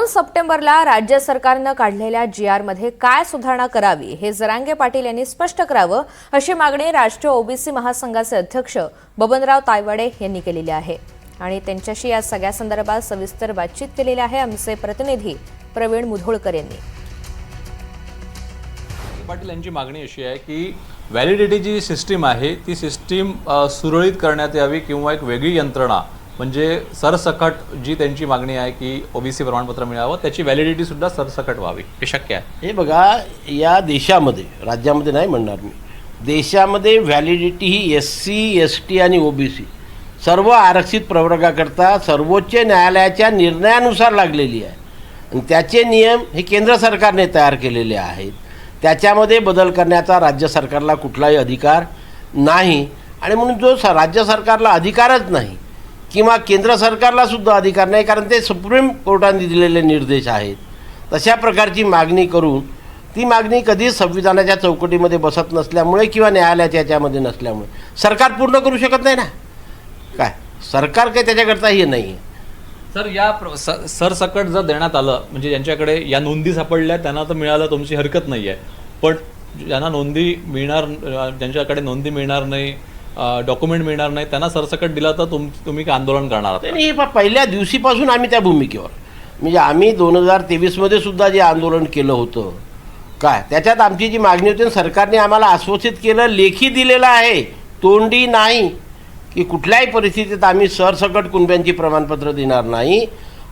2 सप्टेंबरला राज्य सरकारनं काढलेल्या GR मध्ये काय सुधारणा करावी हे जरांगे पाटील यांनी स्पष्ट करावं अशी मागणी राष्ट्रीय ओबीसी महासंघाचे अध्यक्ष बबनराव तायवाडे यांनी केलेली आहे आणि त्यांच्याशी या सगळ्या संदर्भात सविस्तर बातचीत केलेली आहे आमचे प्रतिनिधी प्रवीण मुधोळकर यांनी। पाटील यांची मागणी अशी आहे की व्हॅलिडिटी जी सिस्टीम आहे ती सिस्टीम सुरळीत करण्यात यावी किंवा एक वेगळी यंत्रणा म्हणजे सरसकट जी त्यांची मागणी आहे की ओबीसी प्रमाणपत्र मिळावं त्याची व्हॅलिडिटी सुद्धा सरसकट व्हावी हे शक्य आहे। हे बघा, या देशामध्ये राज्यामध्ये नाही म्हणणार मी, देशामध्ये व्हॅलिडिटी ही SC ST आणि OBC सर्व आरक्षित प्रवर्गाकरता सर्वोच्च न्यायालयाच्या निर्णयानुसार लागलेली आहे आणि त्याचे नियम हे केंद्र सरकारने तयार केलेले आहेत। त्याच्यामध्ये बदल करण्याचा राज्य सरकारला कुठलाही अधिकार नाही आणि म्हणून जो राज्य सरकारला अधिकारच नाही किंवा केंद्र सरकारला सुद्धा अधिकार नाही, कारण ते सुप्रीम कोर्टाने दिलेले निर्देश आहेत, तशा प्रकारची मागणी करून ती मागणी कधीच संविधानाच्या चौकटीमध्ये बसत नसल्यामुळे किंवा न्यायालयाच्या याच्यामध्ये नसल्यामुळे सरकार पूर्ण करू शकत नाही ना। काय सरकार काय त्याच्याकरता हे नाही आहे। सर, या सरसकट जर देण्यात आलं म्हणजे ज्यांच्याकडे या नोंदी सापडल्या त्यांना तर मिळालं, तुमची हरकत नाही आहे, पण ज्यांना नोंदी मिळणार ज्यांच्याकडे नोंदी मिळणार नाही डॉक्युमेंट मिळणार नाही त्यांना सरसकट दिला तर तुम्ही काय आंदोलन करणार आहात? नाही, पहिल्या दिवशीपासून आम्ही त्या भूमिकेवर म्हणजे आम्ही 2023मध्ये सुद्धा जे आंदोलन केलं होतं काय त्याच्यात आमची जी मागणी होती सरकारने आम्हाला आश्वासित केलं, लेखी दिलेलं आहे, तोंडी नाही की कुठल्याही परिस्थितीत आम्ही सरसकट कुणब्यांची प्रमाणपत्र देणार नाही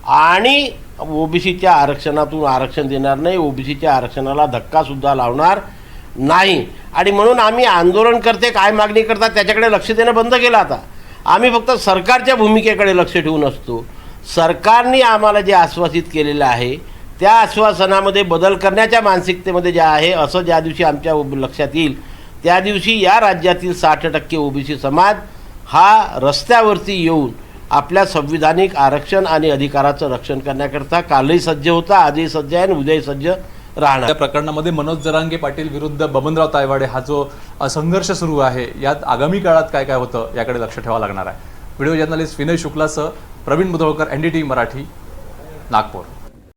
आणि ओबीसीच्या आरक्षणातून आरक्षण देणार नाही, ओबीसीच्या आरक्षणाला धक्कासुद्धा लावणार नाही आणि म्हणून आम्ही आंदोलनकर्ते काय मागणी करतात त्याच्याकडे लक्ष देणं बंद केलं। आता आम्ही फक्त सरकारच्या भूमिकेकडे लक्ष ठेवून असतो। सरकारने आम्हाला जे आश्वासित केलेलं आहे त्या आश्वासनामध्ये बदल करण्याच्या मानसिकतेमध्ये जे आहे असं ज्या दिवशी आमच्या लक्षात येईल त्या दिवशी या राज्यातील 60% ओबीसी समाज हा रस्त्यावरती येऊन आपल्या संविधानिक आरक्षण आणि अधिकाराचं रक्षण करण्याकरता कालही सज्ज होता, आजही सज्ज आहे आणि उद्याही सज्ज राहणार। त्या प्रकरणामध्ये मनोज जरांगे पाटील विरुद्ध बबनराव तायवाडे हा जो संघर्ष सुरू आहे यात आगामी काळात काय काय होतं याकडे लक्ष ठेवावं लागणार आहे। व्हिडिओ जर्नलिस्ट विनय शुक्लासह प्रवीण मुधोळकर, NDTV मराठी, नागपूर।